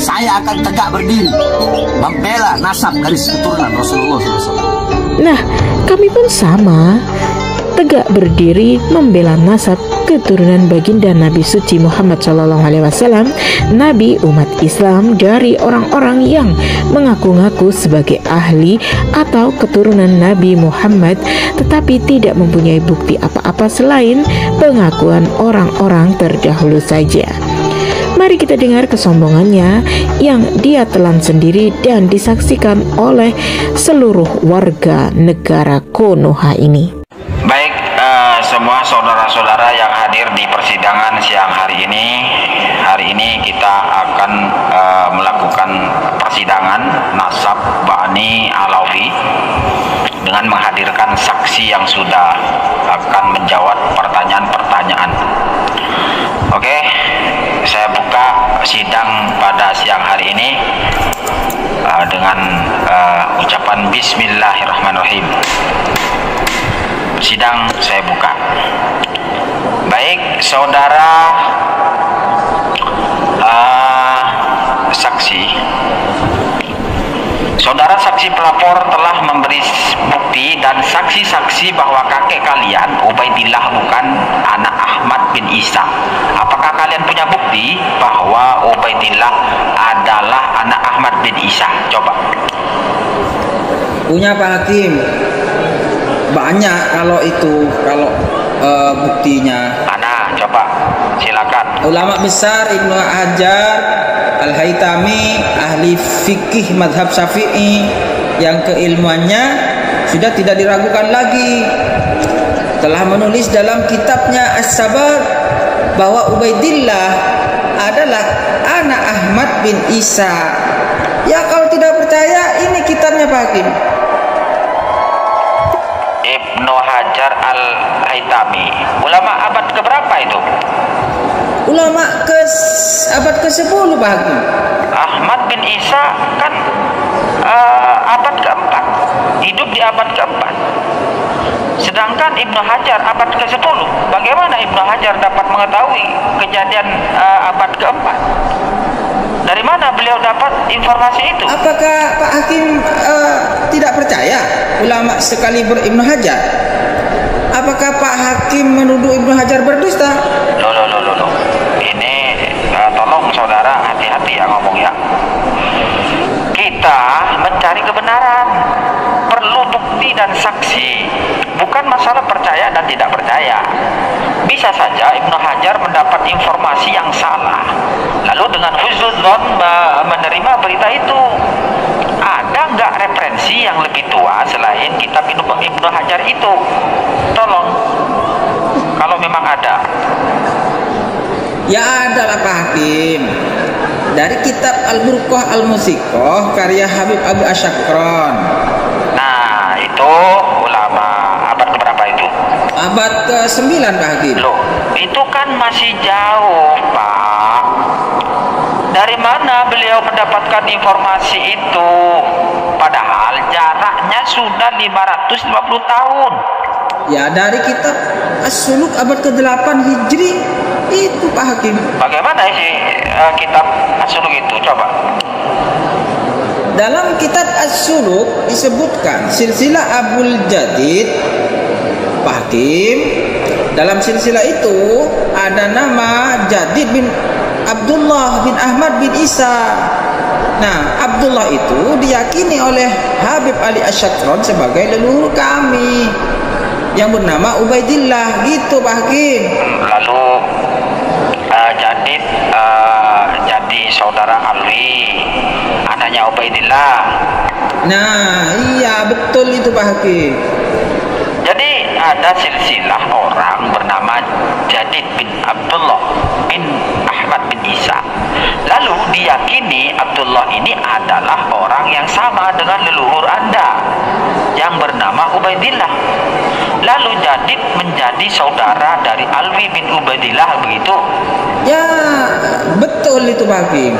saya akan tegak berdiri membela nasab garis keturunan Rasulullah SAW. Nah, kami pun sama, tegak berdiri membela nasab keturunan baginda Nabi suci Muhammad SAW, Nabi umat Islam dari orang-orang yang mengaku-ngaku sebagai ahli atau keturunan Nabi Muhammad, tetapi tidak mempunyai bukti apa-apa selain pengakuan orang-orang terdahulu saja. Mari kita dengar kesombongannya yang dia telan sendiri dan disaksikan oleh seluruh warga negara Konoha ini. Baik, semua saudara-saudara yang hadir di persidangan siang hari ini kita akan melakukan persidangan nasab Bani Alawi dengan menghadirkan saksi yang sudah akan menjawab pertanyaan-pertanyaan. Oke, saya buka sidang pada siang hari ini dengan ucapan Bismillahirrahmanirrahim. Sidang saya buka. Baik, saudara saksi. Saudara saksi pelapor telah memberi bukti dan saksi-saksi bahwa kakek kalian Ubaidillah bukan anak Ahmad bin Isa. Apakah kalian punya bukti bahwa Ubaidillah adalah anak Ahmad bin Isa? Coba. Punya Pak Hakim. Banyak kalau buktinya. Mana? Coba. Silakan. Ulama besar Ibnu Hajar Al-Haytami, ahli fikih madhab Syafi'i yang keilmuannya sudah tidak diragukan lagi, telah menulis dalam kitabnya As-Sabar bahwa Ubaidillah adalah anak Ahmad bin Isa. Ya, kalau tidak percaya, ini kitabnya Pak Hakim. Ibnu Hajar Al-Haytami, ulama abad keberapa itu? Ulama abad ke-10 Pak Hakim. Ahmad bin Isa kan abad keempat, hidup di abad keempat. Sedangkan Ibnu Hajar abad ke-10. Bagaimana Ibnu Hajar dapat mengetahui kejadian abad keempat? Dari mana beliau dapat informasi itu? Apakah Pak Hakim tidak percaya ulama sekali Ibnu Hajar? Apakah Pak Hakim menuduh Ibnu Hajar berdusta? Loh. Ini tolong saudara hati-hati ya ngomongnya. Kita mencari kebenaran, perlu bukti dan saksi, bukan masalah percaya dan tidak percaya. Bisa saja Ibnu Hajar mendapat informasi yang salah, lalu dengan husnudzon menerima berita itu. Ada nggak referensi yang lebih tua selain kitab Ibnu Hajar itu? Tolong, kalau memang ada. Ya, adalah Pak Hakim. Dari kitab Al-Burqah Al-Musiqah karya Habib Abu Asyakron. Nah, itu ulama abad keberapa itu? Abad ke-9 Pak Hakim. Loh, itu kan masih jauh Pak. Dari mana beliau mendapatkan informasi itu? Padahal jaraknya sudah 550 tahun. Ya, dari kitab As-Suluk abad ke-8 Hijri itu Pak Hakim. Bagaimana sih kitab As-Suluk itu? Coba. Dalam kitab As-Suluk disebutkan silsilah Abul Jadid Pak Hakim. Dalam silsilah itu ada nama Jadid bin Abdullah bin Ahmad bin Isa. Nah, Abdullah itu diyakini oleh Habib Ali Asyakron sebagai leluhur kami yang bernama Ubaidillah, gitu Pak Hakim. Lalu jadi saudara Alwi, anaknya Ubaidillah. Nah, iya betul itu Pak Hakim. Jadi ada silsilah orang bernama Jadid bin Abdullah bin Ahmad bin Isa. Lalu diyakini Abdullah ini adalah orang yang sama dengan leluhur Anda yang bernama Ubaidillah. Lalu Jadid menjadi saudara dari Alwi bin Ubaidillah, begitu? Ya, betul itu Pak Hakim.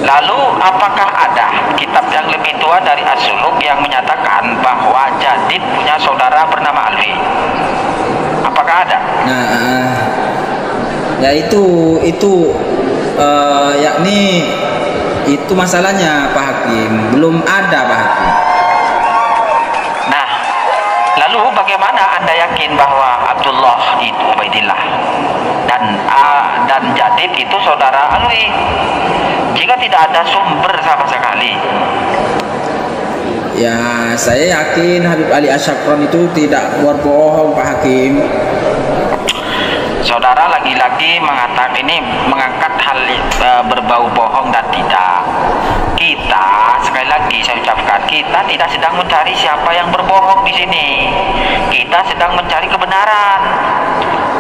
Lalu apakah ada kitab yang lebih tua dari As-Suluk yang menyatakan bahwa Jadid punya saudara bernama Alwi? Apakah ada? Nah, ya itu yakni Itu masalahnya Pak Hakim, belum ada Pak Hakim. Nah, lalu bagaimana Anda yakin bahwa Abdullah itu Ubaidillah dan Jadid itu saudara Alwi, jika tidak ada sumber sama sekali? Ya, saya yakin Habib Ali Asyakron itu tidak berbohong Pak Hakim. Saudara lagi-lagi mengatakan ini, mengangkat hal berbau bohong dan tidak. Kita, sekali lagi saya ucapkan, kita tidak sedang mencari siapa yang berbohong di sini. Kita sedang mencari kebenaran.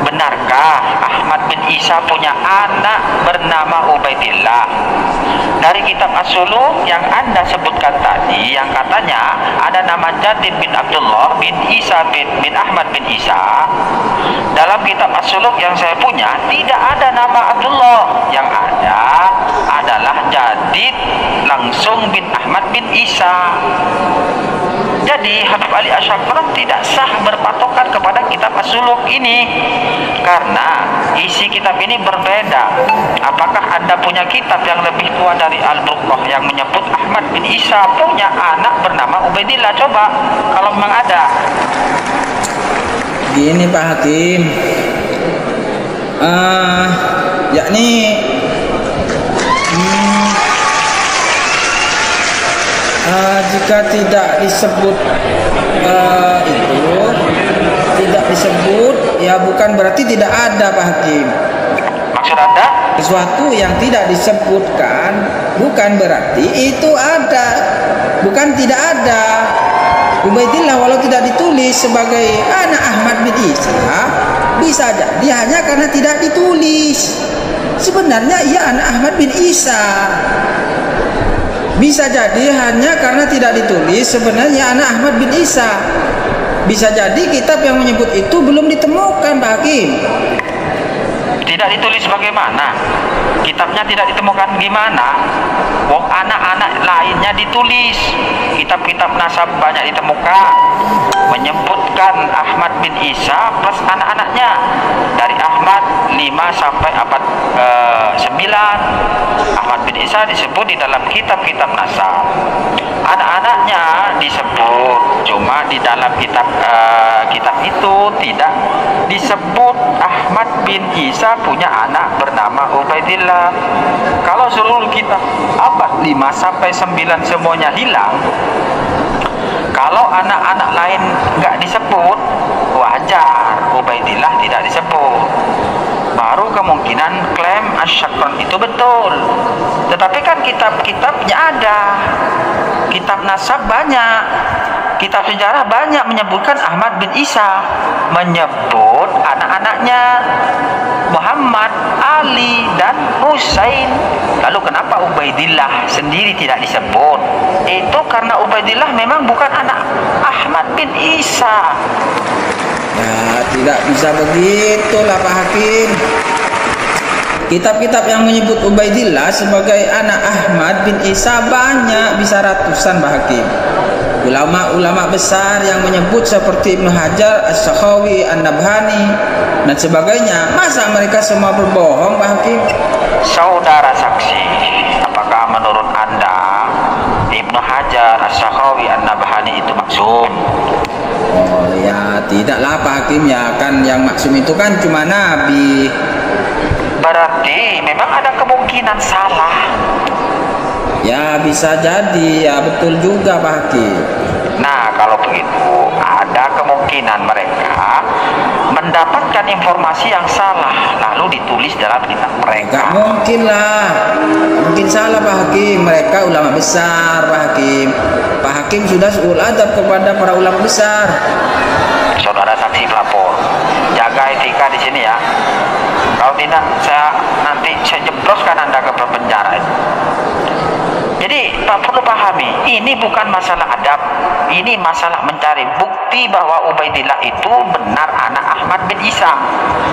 Benarkah Ahmad bin Isa punya anak bernama Ubaidillah? Dari kitab As-Suluk yang Anda sebutkan tadi, yang katanya ada nama Jadid bin Abdullah bin Isa bin Ahmad bin Isa, dalam kitab As-Suluk yang saya punya tidak ada nama Abdullah. Yang ada adalah Jadid langsung bin Ahmad bin Isa. Jadi Habib Ali Asyakron tidak sah berpatokan kepada kitab As-Suluk ini, karena isi kitab ini berbeda. Apakah Anda punya kitab yang lebih tua dari Al-Burqah yang menyebut Ahmad bin Isa punya anak bernama Ubaidillah? Coba, kalau memang ada. Gini Pak Hakim, yakni jika tidak disebut itu tidak disebut, ya bukan berarti tidak ada Pak Hakim. Maksud Anda? Sesuatu yang tidak disebutkan bukan berarti itu ada, bukan tidak ada. Ubaidillah walau tidak ditulis sebagai anak Ahmad bin Isa, bisa jadi hanya karena tidak ditulis. Sebenarnya ia anak Ahmad bin Isa. Bisa jadi hanya karena tidak ditulis, sebenarnya anak Ahmad bin Isa. Bisa jadi kitab yang menyebut itu belum ditemukan Pak Hakim. Tidak ditulis bagaimana? Kitabnya tidak ditemukan gimana? Wong anak-anak lainnya ditulis. Kitab-kitab nasab banyak ditemukan, menyebutkan Ahmad bin Isa plus anak-anaknya. Dari Ahmad 5 sampai abad 9. Ahmad bin Isa disebut di dalam kitab-kitab nasab. Anak-anaknya disebut, cuma di dalam kitab itu tidak disebut Ahmad bin Isa punya anak bernama Ubaidillah. Kalau seluruh kitab abad 5 sampai 9 semuanya hilang, kalau anak-anak lain nggak disebut, wajar Ubaidillah tidak disebut. Baru kemungkinan klaim Asyakron itu betul. Tetapi kan kitab-kitabnya ada, kitab nasab banyak, kitab sejarah banyak menyebutkan Ahmad bin Isa, menyebut anak-anaknya Muhammad, Ali, dan Husain. Lalu kenapa Ubaidillah sendiri tidak disebut? Itu karena Ubaidillah memang bukan anak Ahmad bin Isa. Ya, tidak bisa begitulah Pak Hakim. Kitab-kitab yang menyebut Ubaidillah sebagai anak Ahmad bin Isa banyak, bisa ratusan Pak Hakim. Ulama-ulama besar yang menyebut seperti Ibnu Hajar, As-Sakhawi, An-Nabhani, dan sebagainya. Masa mereka semua berbohong Pak Hakim? Saudara saksi, apakah menurut Anda Ibnu Hajar, As-Sakhawi, An-Nabhani itu maksum? Oh ya, tidaklah Pak Hakim, ya kan yang maksum itu kan cuma Nabi. Berarti memang ada kemungkinan salah. Ya bisa jadi, ya betul juga Pak Hakim. Nah, kalau begitu ada kemungkinan mereka mendapatkan informasi yang salah lalu ditulis dalam kitab mereka. Gak mungkin lah, mungkin salah Pak Hakim. Mereka ulama besar Pak Hakim. Pak Hakim sudah suul adab kepada para ulama besar. Saudara saksi pelapor, jaga etika di sini ya. Kalau tidak, saya jebloskan Anda ke penjara. Jadi Pak perlu pahami, ini bukan masalah adab, ini masalah mencari bukti bahwa Ubaidillah itu benar anak Ahmad bin Isa.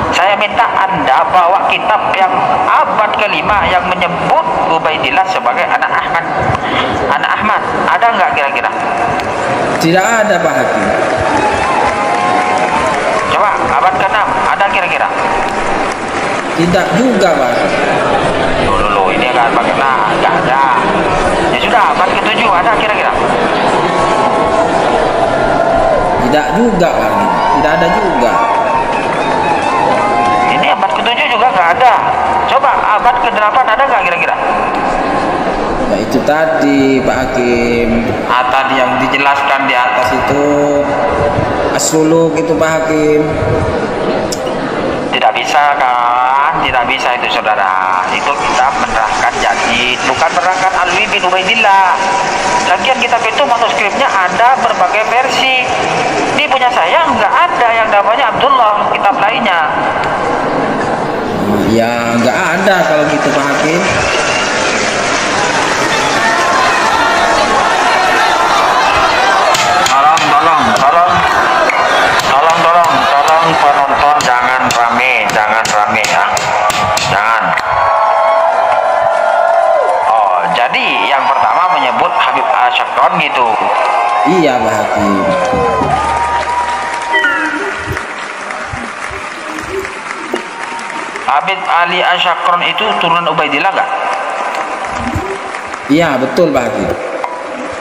Saya minta Anda bawa kitab yang abad kelima yang menyebut Ubaidillah sebagai anak Ahmad. Anak Ahmad, ada nggak kira-kira? Tidak ada Pak Hakim. Coba abad ke-6, ada kira-kira? Tidak juga Pak. Dulu ini kan pakai nggak ada. juga Pak Hakim, tidak ada juga. Ini abad ke-7 juga nggak ada. Coba abad ke-8 ada nggak kira-kira? Ya itu tadi Pak Hakim. Tadi yang dijelaskan di atas Itu As-Suluk itu Pak Hakim. tidak bisa kan? Tidak bisa itu saudara. Itu kita menerangkan Jadid, bukan menerangkan Alwi bin Ubaidillah. Lagian kitab itu manuskripnya ada berbagai versi. Ini punya saya nggak ada yang namanya Abdullah, kitab lainnya. Ya nggak ada kalau gitu Pak Hakim. Tolong penonton jangan rame ya, jangan. Oh, jadi yang pertama menyebut Habib Asyakron gitu. Iya Pak Hakim. Habib Ali Asyakron itu turunan Ubaidillah nggak? Iya betul Pak Hakim.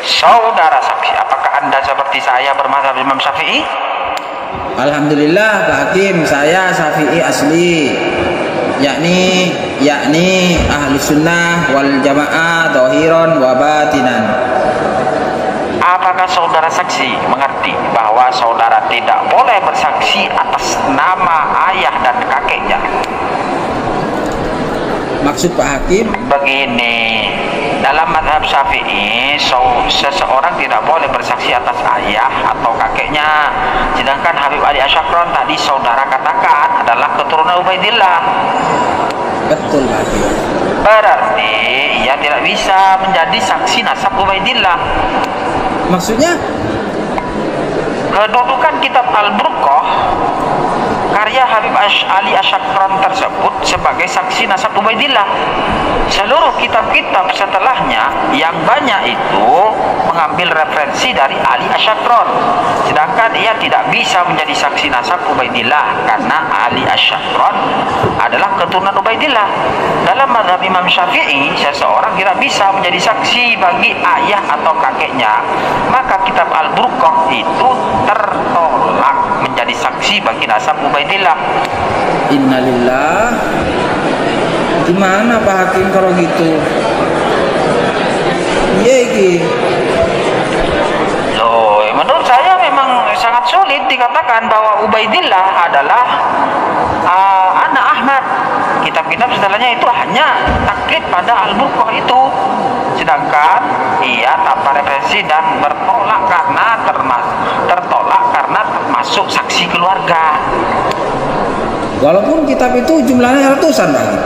Saudara saksi, apakah Anda seperti saya bermadzhab Imam Syafi'i? Alhamdulillah Pak Hakim, saya Syafi'i asli, yakni ahli sunnah wal jamaah zahiran wa batinan. Apakah saudara saksi mengerti bahwa saudara tidak boleh bersaksi atas nama ayah dan kakeknya? Maksud Pak Hakim? Begini, dalam mazhab Syafi'i, seseorang tidak boleh bersaksi atas ayah atau kakeknya. Sedangkan Habib Ali Asyakron tadi saudara katakan adalah keturunan Ubaidillah. Betul Pak Hakim. Berarti ia tidak bisa menjadi saksi nasab Ubaidillah. Maksudnya? Kedudukan kitab Al-Burqah karya Habib Ali Asyakron tersebut sebagai saksi nasab Ubaidillah. Seluruh kitab-kitab setelahnya yang banyak itu mengambil referensi dari Ali Asyakron, sedangkan ia tidak bisa menjadi saksi nasab Ubaidillah karena Ali Asyakron adalah keturunan Ubaidillah. Dalam mazhab Imam Syafi'i, seseorang tidak bisa menjadi saksi bagi ayah atau kakeknya, maka kitab Al-Burqah itu tertolak menjadi saksi bagi nasab Ubaidillah. Innalillah. Gimana Pak Hakim kalau gitu? Iya iki. Loh, menurut saya memang sangat sulit dikatakan bahwa Ubaidillah adalah anak Ahmad. Kitab-kitab setelahnya itu hanya taklid pada Al-Burqah itu. Sedangkan ia tanpa referensi dan tertolak karena termasuk saksi keluarga. Walaupun kitab itu jumlahnya ratusan Pak Hakim.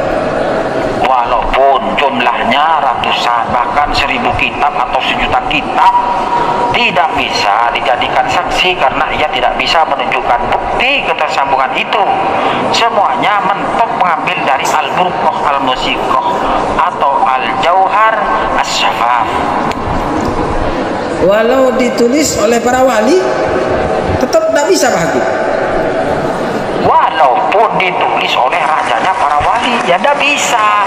Walaupun jumlahnya ratusan, bahkan 1000 kitab atau 1.000.000 kitab, tidak bisa dijadikan saksi karena ia tidak bisa menunjukkan bukti ketersambungan itu. Semuanya mentok mengambil dari Al-Burqah Al-Musiqah atau Al-Jauhar As-Syafaf. Walau ditulis oleh para wali, tetap tidak bisa Pak Hakim. Walaupun ditulis oleh rajanya para wali, ya tidak bisa.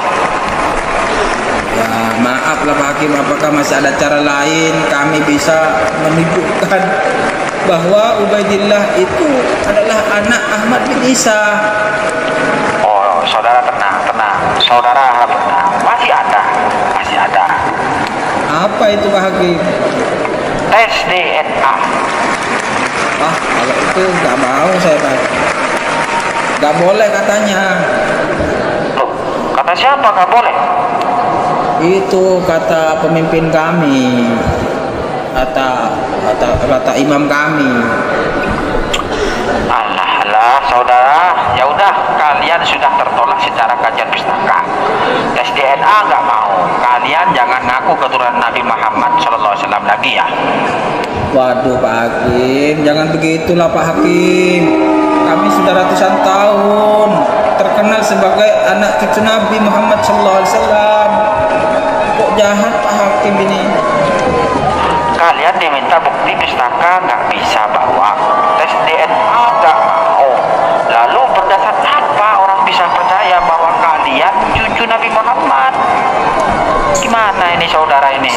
Ya maaflah Pak Hakim, apakah masih ada cara lain kami bisa menunjukkan bahwa Ubaidillah itu adalah anak Ahmad bin Isa? Oh, saudara tenang. Saudara harap tenang. Masih ada. Apa itu Pak Hakim? Tes DNA. Kalau itu nggak mau saya Pak. Nggak boleh katanya. Loh, kata siapa nggak boleh? Itu kata pemimpin kami, kata imam kami. Alah, saudara, ya udah, kalian sudah tertolak secara kajian pustaka. Tes DNA nggak mau. Kalian jangan ngaku keturunan Nabi Muhammad SAW lagi ya. Waduh Pak Hakim, jangan begitulah Pak Hakim. Kami sudah ratusan tahun terkenal sebagai anak cucu Nabi Muhammad SAW. Kok jahat Pak Hakim ini? Kalian diminta bukti pustaka nggak bisa bawa, tes DNA nggak mau. Lalu berdasar apa orang bisa percaya bahwa kalian cucu Nabi Muhammad? Gimana ini saudara ini?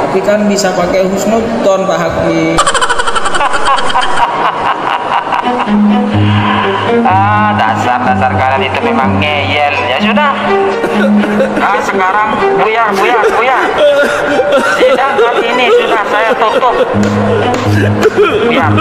Tapi kan bisa pakai husnudzon Pak Hakim. Dasar kalian itu memang ngeyel. Ya sudah. Nah, sekarang buyar. Sidang kali ini sudah saya tutup. Buyar.